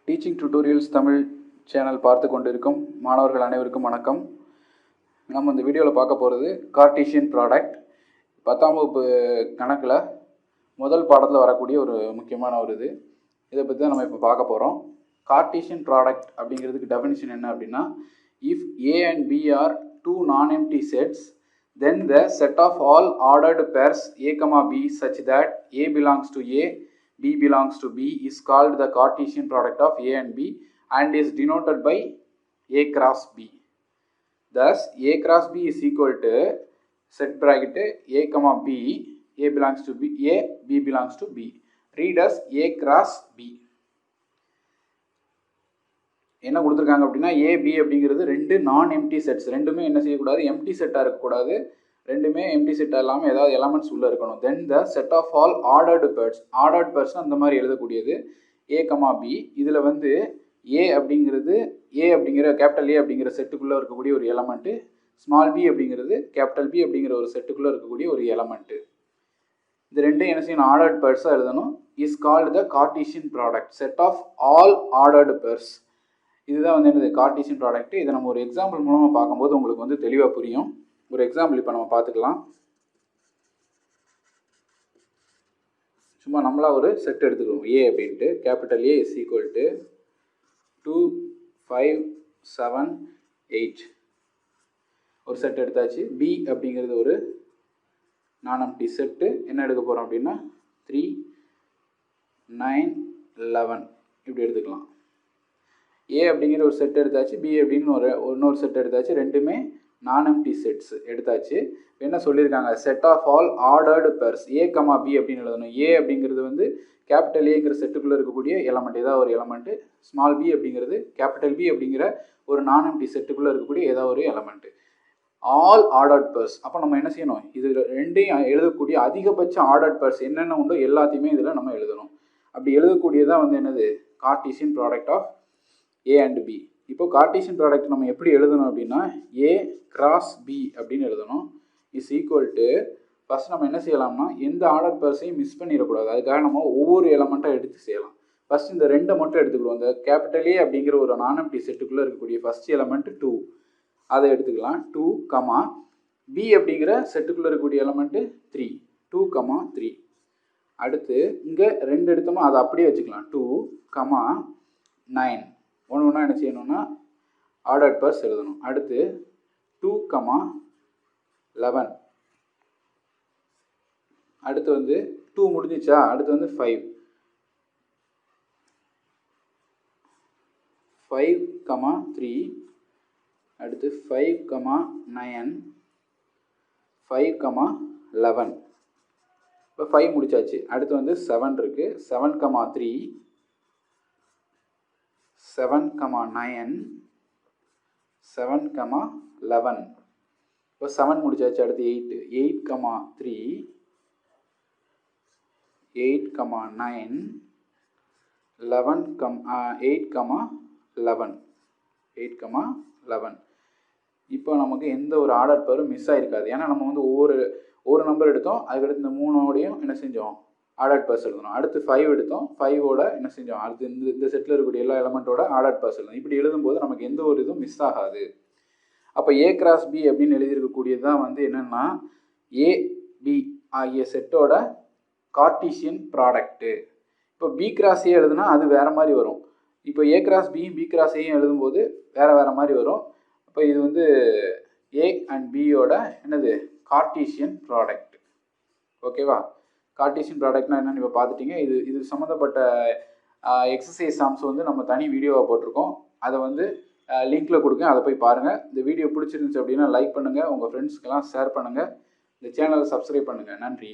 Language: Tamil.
டீச்சிங் டியூட்டோரியல்ஸ் தமிழ் சேனல் பார்த்து கொண்டிருக்கும் மாணவர்கள் அனைவருக்கும் வணக்கம். நம்ம இந்த வீடியோவில் பார்க்க போகிறது கார்ட்டீசியன் ப்ராடக்ட். 10ஆம் வகுப்பு கணக்கில் முதல் பாடத்தில் வரக்கூடிய ஒரு முக்கியமான ஒரு இதை பற்றி தான் நம்ம இப்போ பார்க்க போகிறோம். கார்ட்டீசியன் ப்ராடக்ட் அப்படிங்கிறதுக்கு டெஃபினிஷன் என்ன அப்படின்னா, if A and B are two non-empty sets, then the set of all ordered pairs a comma b such that a belongs to a, b belongs to b is called the Cartesian product of a and b and is denoted by a cross b. Thus a cross b is equal to set bracket a comma b, a belongs to b, a, b belongs to b. Read as a cross b. என்ன கொடுத்துருக்காங்க அப்படின்னா, ஏ பி அப்படிங்கிறது ரெண்டு நான் எம்டி செட்ஸ். ரெண்டுமே என்ன செய்யக்கூடாது, எம்டி செட்டாக இருக்கக்கூடாது. ரெண்டுமே எம்டி செட்டாக இல்லாமல் ஏதாவது எலமெண்ட்ஸ் உள்ளே இருக்கணும். Then the set of all ordered pairs. Ordered pairs அந்த மாதிரி எழுதக்கூடியது ஏ கமா பி. இதில் வந்து ஏ அப்படிங்கிற கேபிட்டல் ஏ அப்படிங்கிற செட்டுக்குள்ளே இருக்கக்கூடிய ஒரு எலமெண்ட்டு, ஸ்மால் பி அப்படிங்கிறது கேபிட்டல் பி அப்படிங்கிற ஒரு செட்டுக்குள்ளே இருக்கக்கூடிய ஒரு எலமெண்ட்டு. இது ரெண்டும் என்ன செய்யணும், ஆர்டர்ட் பேர்ஸாக எழுதணும். Is called the Cartesian product, set of all ordered pairs. இதுதான் வந்து என்னது கார்ட்டீசியன் ப்ராடக்ட். இதை நம்ம ஒரு எக்ஸாம்பிள் மூலமாக பார்க்கும்போது உங்களுக்கு வந்து தெளிவாக புரியும். ஒரு எக்ஸாம்பிள் இப்போ நம்ம பார்த்துக்கலாம். சும்மா நம்மளா ஒரு செட் எடுத்துக்கிறோம். ஏ அப்படின்ட்டு capital A is equal to 2 5 7 8 ஒரு செட் எடுத்தாச்சு. பி அப்படிங்கிறது ஒரு நான்-எம்ப்டி செட்டு. என்ன எடுக்க போகிறோம் அப்படின்னா 3 9 11 இப்படி எடுத்துக்கலாம். ஏ அப்படிங்கிற ஒரு செட் எடுத்தாச்சு, பி அப்படின்னு இன்னொரு செட் எடுத்தாச்சு. ரெண்டுமே நான்-எம்ப்டி செட்ஸ் எடுத்தாச்சு. என்ன சொல்லியிருக்காங்க, set of all ordered pairs A comma B அப்படின்னு எழுதணும். ஏ அப்படிங்கிறது வந்து கேபிட்டல் ஏங்கிற செட்டுக்குள்ளே இருக்கக்கூடிய எலமெண்ட், ஏதாவது ஒரு எலமெண்ட்டு. ஸ்மால் பி அப்படிங்கிறது கேபிட்டல் பி அப்படிங்கிற ஒரு நான்-எம்ப்டி செட்டுக்குள்ளே இருக்கக்கூடிய ஏதாவது ஒரு எலமெண்ட்டு. All ordered purse. அப்போ நம்ம என்ன செய்யணும், இது ரெண்டையும் எழுதக்கூடிய அதிகபட்ச ஆர்டர்ட் பேர்ஸ் என்னென்ன உண்டோ எல்லாத்தையுமே இதில் நம்ம எழுதணும். அப்படி எழுதக்கூடியதான் வந்து என்னது Cartesian product of A and B. இப்போ கார்ட்டீசியன் ப்ராடக்ட் நம்ம எப்படி எழுதணும் அப்படின்னா, ஏ கிராஸ் பி அப்படின்னு எழுதணும். இஸ் ஈக்குவல் டு, ஃபர்ஸ்ட் நம்ம என்ன செய்யலாம்னா, எந்த ஆர்டர் பேர்ஸையும் மிஸ் பண்ணிடக்கூடாது. அதுக்காக நம்ம ஒவ்வொரு எலமெண்ட்டாக எடுத்து செய்யலாம். ஃபர்ஸ்ட் இந்த ரெண்டை மட்டும் எடுத்துக்கிடுவோம். இந்த கேபிட்டல் ஏ அப்படிங்கிற ஒரு நான்-எம்ப்டி செட்டுக்குள்ளே இருக்கக்கூடிய ஃபர்ஸ்ட் எலமெண்ட் 2, அதை எடுத்துக்கலாம். 2 கமா பி அப்படிங்கிற செட்டுக்குள்ளே இருக்கக்கூடிய எலமெண்ட்டு 3, 2 கமா 3. அடுத்து இங்கே ரெண்டு எடுத்தோமோ அதை அப்படியே வச்சுக்கலாம். 2 கமா 9 ஒன்று ஒன்றா என்ன செய்யணும்னா ஆர்டர்ட் பேர்ஸ் எழுதணும். அடுத்து 2 கமா 11. அடுத்து வந்து 2 முடிஞ்சிச்சா, அடுத்து வந்து 5 கமா 3. அடுத்து 5 கமா 9, 5 கமா 11. இப்போ 5 முடிச்சாச்சு. அடுத்து வந்து 7 இருக்குது. 7 கமா 3, 7 கமா 9, 7 கமா 11. இப்போ 7 முடிச்சாச்சு. அடுத்து 8 கமா 3, 8 கமா 9, 8 கமா 11, 8 கமா 11. இப்போ நமக்கு எந்த ஒரு ஆர்டர் பேரும் மிஸ் ஆகிருக்காது. ஏன்னா நம்ம வந்து ஒவ்வொரு நம்பர் எடுத்தோம், அதுக்கடுத்து இந்த 3ஓடையும் என்ன செஞ்சோம், ஆர்டர்ட் பேர்ஸ் எழுதணும். அடுத்து 5 எடுத்தோம், 5ஓட என்ன செஞ்சோம், அடுத்து இந்த செட்டில் இருக்கக்கூடிய எல்லா எலமெண்ட்டோட ஆர்டர்ட் பேர்ஸ் எழுதணும். இப்படி எழுதும்போது நமக்கு எந்த ஒரு இதுவும் மிஸ் ஆகாது. அப்போ ஏ கிராஸ் பி அப்படின்னு எழுதியிருக்கக்கூடியது தான் வந்து என்னென்னா ஏ பி ஆகிய செட்டோட கார்ட்டீசியன் ப்ராடக்ட்டு. இப்போ பி கிராஸ் ஏ எழுதுனா அது வேறு மாதிரி வரும். இப்போ ஏ கிராஸ் பியும் பி கிராஸ் ஏயும் எழுதும்போது வேறு மாதிரி வரும். அப்போ இது வந்து ஏ அண்ட் பியோட என்னது கார்ட்டீசியன் ப்ராடக்ட். ஓகேவா? கார்ட்டீசியன் ப்ராடக்ட்னா என்னென்னு இப்போ பார்த்துட்டிங்க. இது சம்மந்தப்பட்ட எக்ஸசைஸ் சாம்ஸ் வந்து நம்ம தனி வீடியோவாக போட்டிருக்கோம். அதை வந்து லிங்க்கில் கொடுங்க, அதை போய் பாருங்கள். இந்த வீடியோ பிடிச்சிருந்துச்சு அப்படின்னா லைக் பண்ணுங்கள், உங்கள் ஃப்ரெண்ட்ஸ்க்கெல்லாம் ஷேர் பண்ணுங்கள், இந்த சேனலை சப்ஸ்கிரைப் பண்ணுங்கள். நன்றி.